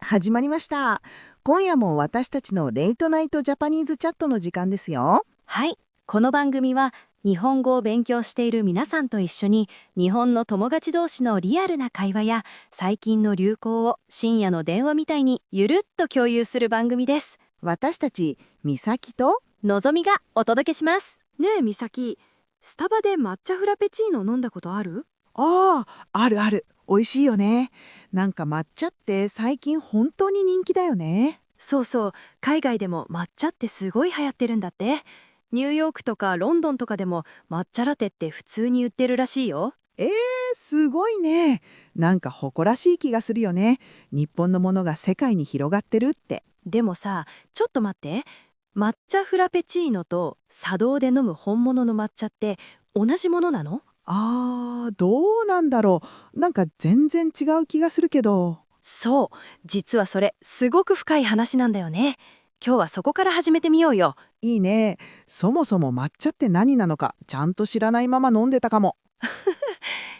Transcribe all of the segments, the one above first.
始まりました。今夜も私たちのレイトナイトジャパニーズチャットの時間ですよ。はい、この番組は日本語を勉強している皆さんと一緒に日本の友達同士のリアルな会話や最近の流行を深夜の電話みたいにゆるっと共有する番組です。私たち、美咲と、のぞみがお届けします。ねえ美咲、スタバで抹茶フラペチーノ飲んだことある？あるある。美味しいよね。なんか抹茶って最近本当に人気だよね。そうそう、海外でも抹茶ってすごい流行ってるんだって。ニューヨークとかロンドンとかでも抹茶ラテって普通に売ってるらしいよ。えー、すごいね。なんか誇らしい気がするよね。日本のものが世界に広がってるって。でもさ、ちょっと待って。抹茶フラペチーノと茶道で飲む本物の抹茶って同じものなの？どうなんだろう。なんか全然違う気がするけど。そう、実はそれすごく深い話なんだよね。今日はそこから始めてみようよ。いいね。そもそも抹茶って何なのか、ちゃんと知らないまま飲んでたかも。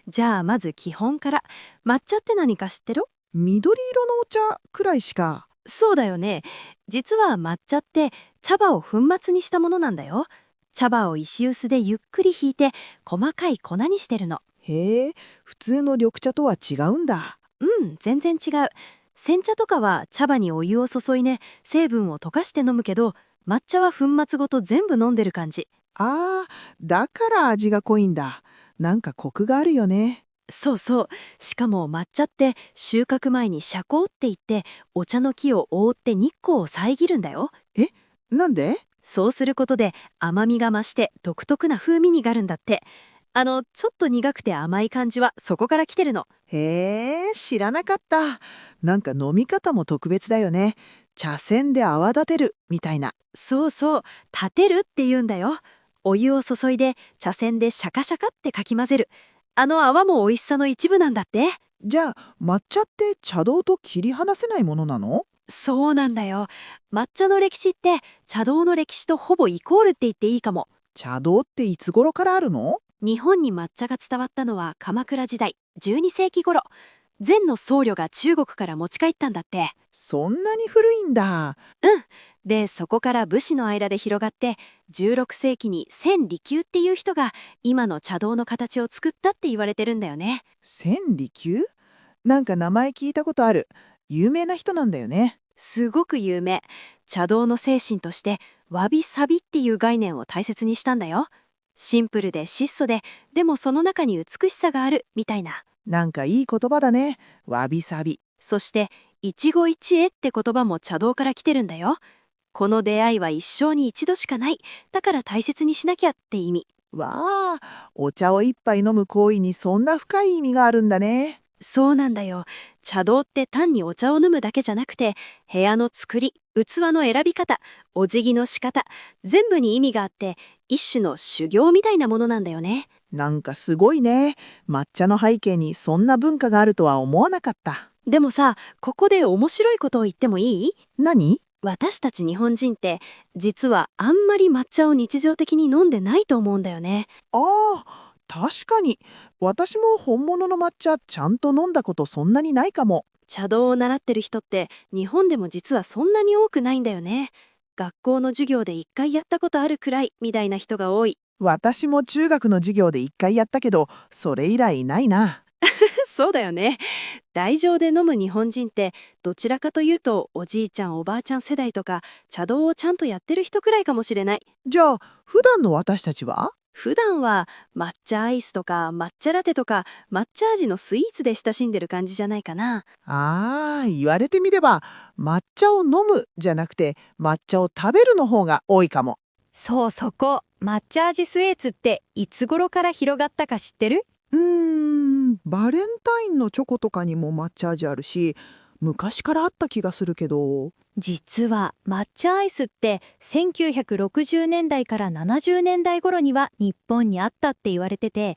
じゃあまず基本から。抹茶って何か知ってる？緑色のお茶くらいしか。そうだよね。実は抹茶って茶葉を粉末にしたものなんだよ。茶葉を石臼でゆっくりひいて細かい粉にしてるの。へえ、普通の緑茶とは違うんだ。全然違う。煎茶とかは茶葉にお湯を注いで成分を溶かして飲むけど、抹茶は粉末ごと全部飲んでる感じ。だから味が濃いんだ。なんかコクがあるよね。そうそう。しかも抹茶って収穫前に遮光って言ってお茶の木を覆って日光を遮るんだよ。え、なんで？そうすることで甘みが増して独特な風味になるんだって。ちょっと苦くて甘い感じはそこから来てるの。へえ、知らなかった。なんか飲み方も特別だよね。茶筅で泡立てるみたいな。そうそう、立てるって言うんだよ。お湯を注いで茶筅でシャカシャカってかき混ぜる。あの泡も美味しさの一部なんだって。じゃあ、抹茶って茶道と切り離せないものなの？そうなんだよ。抹茶の歴史って茶道の歴史とほぼイコールって言っていいかも。茶道っていつ頃からあるの？日本に抹茶が伝わったのは鎌倉時代12世紀頃。禅の僧侶が中国から持ち帰ったんだって。そんなに古いんだ。で、そこから武士の間で広がって16世紀に千利休っていう人が今の茶道の形を作ったって言われてるんだよね。千利休？なんか名前聞いたことある。有名な人なんだよね。すごく有名。茶道の精神としてわびさびっていう概念を大切にしたんだよ。シンプルで質素で、でもその中に美しさがあるみたいな。なんかいい言葉だね。わびさび。そして一期一会って言葉も茶道から来てるんだよ。この出会いは一生に一度しかない。だから大切にしなきゃって意味。わあ、お茶を一杯飲む行為にそんな深い意味があるんだね。そうなんだよ。茶道って単にお茶を飲むだけじゃなくて、部屋の作り、器の選び方、お辞儀の仕方、全部に意味があって、一種の修行みたいなものなんだよね。なんかすごいね。抹茶の背景にそんな文化があるとは思わなかった。でもさ、ここで面白いことを言ってもいい？何？私たち日本人って、実はあんまり抹茶を日常的に飲んでないと思うんだよね。確かに。私も本物の抹茶ちゃんと飲んだことそんなにないかも。茶道を習ってる人って日本でも実はそんなに多くないんだよね。学校の授業で一回やったことあるくらいみたいな人が多い。私も中学の授業で一回やったけど、それ以来ないな。そうだよね。大乗で飲む日本人ってどちらかというとおじいちゃんおばあちゃん世代とか茶道をちゃんとやってる人くらいかもしれない。じゃあ、普段の私たちは？普段は抹茶アイスとか抹茶ラテとか抹茶味のスイーツで親しんでる感じじゃないかな。言われてみれば、抹茶を飲むじゃなくて、抹茶を食べるの方が多いかも。そう、そこ。抹茶味スイーツっていつ頃から広がったか知ってる？バレンタインのチョコとかにも抹茶味あるし、昔からあった気がするけど。実は抹茶アイスって1960年代から70年代頃には日本にあったって言われてて、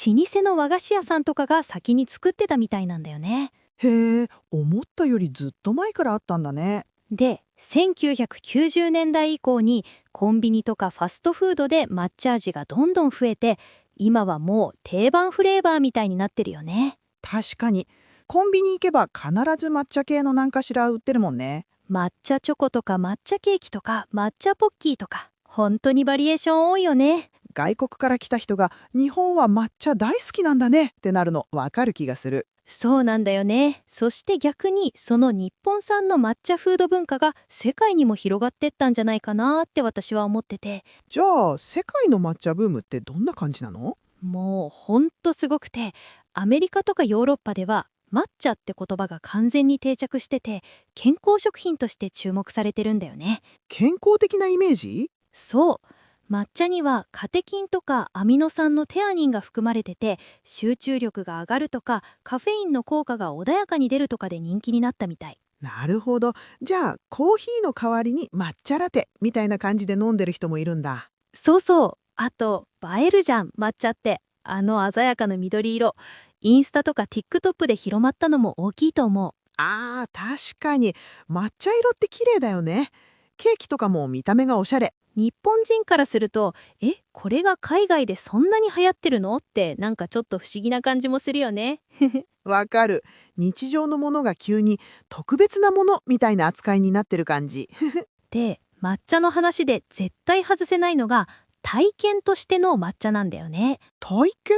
老舗の和菓子屋さんとかが先に作ってたみたいなんだよね。へえ、思ったよりずっと前からあったんだね。で、1990年代以降にコンビニとかファストフードで抹茶味がどんどん増えて、今はもう定番フレーバーみたいになってるよね。確かに、コンビニ行けば必ず抹茶系の何かしら売ってるもんね。抹茶チョコとか抹茶ケーキとか抹茶ポッキーとか、本当にバリエーション多いよね。外国から来た人が日本は抹茶大好きなんだねってなるのわかる気がする。そうなんだよね。そして逆にその日本産の抹茶フード文化が世界にも広がってったんじゃないかなって私は思ってて、じゃあ世界の抹茶ブームってどんな感じなの？もうほんとすごくて、アメリカとかヨーロッパでは抹茶って言葉が完全に定着してて、健康食品として注目されてるんだよね。健康的なイメージ？そう。抹茶にはカテキンとかアミノ酸のテアニンが含まれてて、集中力が上がるとかカフェインの効果が穏やかに出るとかで人気になったみたい。なるほど。じゃあコーヒーの代わりに抹茶ラテみたいな感じで飲んでる人もいるんだ。そうそう。あと映えるじゃん、抹茶って。あの鮮やかな緑色。インスタとか TikTok で広まったのも大きいと思う。あー、確かに抹茶色って綺麗だよね。ケーキとかも見た目がおしゃれ。日本人からすると、これが海外でそんなに流行ってるのってなんかちょっと不思議な感じもするよね。わかる。日常のものが急に特別なものみたいな扱いになってる感じ。で、抹茶の話で絶対外せないのが体験としての抹茶なんだよね。体験？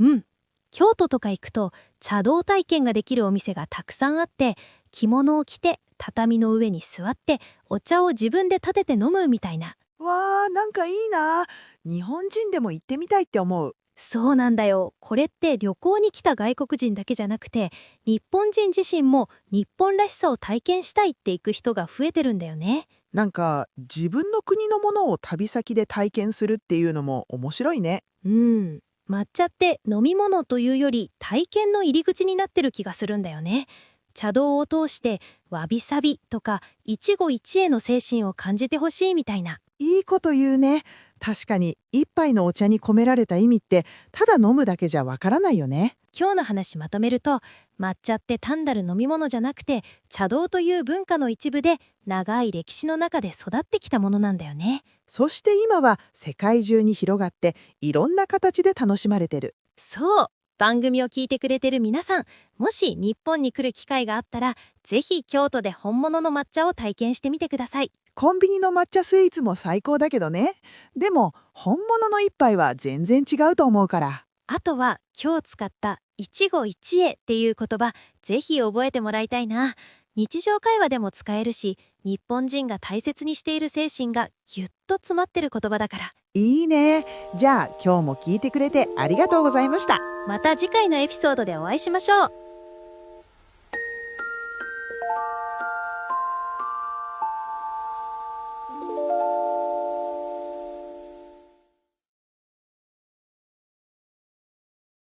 うん。京都とか行くと茶道体験ができるお店がたくさんあって、着物を着て畳の上に座ってお茶を自分で立てて飲むみたいな。わー、なんかいいな。日本人でも行ってみたいって思う。そうなんだよ。これって旅行に来た外国人だけじゃなくて、日本人自身も日本らしさを体験したいって行く人が増えてるんだよね。なんか自分の国のものを旅先で体験するっていうのも面白いね。うん。抹茶って飲み物というより体験の入り口になってる気がするんだよね。茶道を通してわびさびとか一期一会の精神を感じてほしいみたいな。いいこと言うね。確かに一杯のお茶に込められた意味ってただ飲むだけじゃわからないよね。今日の話まとめると、抹茶って単なる飲み物じゃなくて茶道という文化の一部で長い歴史の中で育ってきたものなんだよね。そして今は世界中に広がっていろんな形で楽しまれてる。そう。番組を聞いてくれてる皆さん、もし日本に来る機会があったら、ぜひ京都で本物の抹茶を体験してみてください。コンビニの抹茶スイーツも最高だけどね。でも本物の一杯は全然違うと思うから。あとは今日使った一期一会っていう言葉、ぜひ覚えてもらいたいな。日常会話でも使えるし、日本人が大切にしている精神がぎゅっと詰まってる言葉だから。いいね。じゃあ今日も聞いてくれてありがとうございました。また次回のエピソードでお会いしましょう。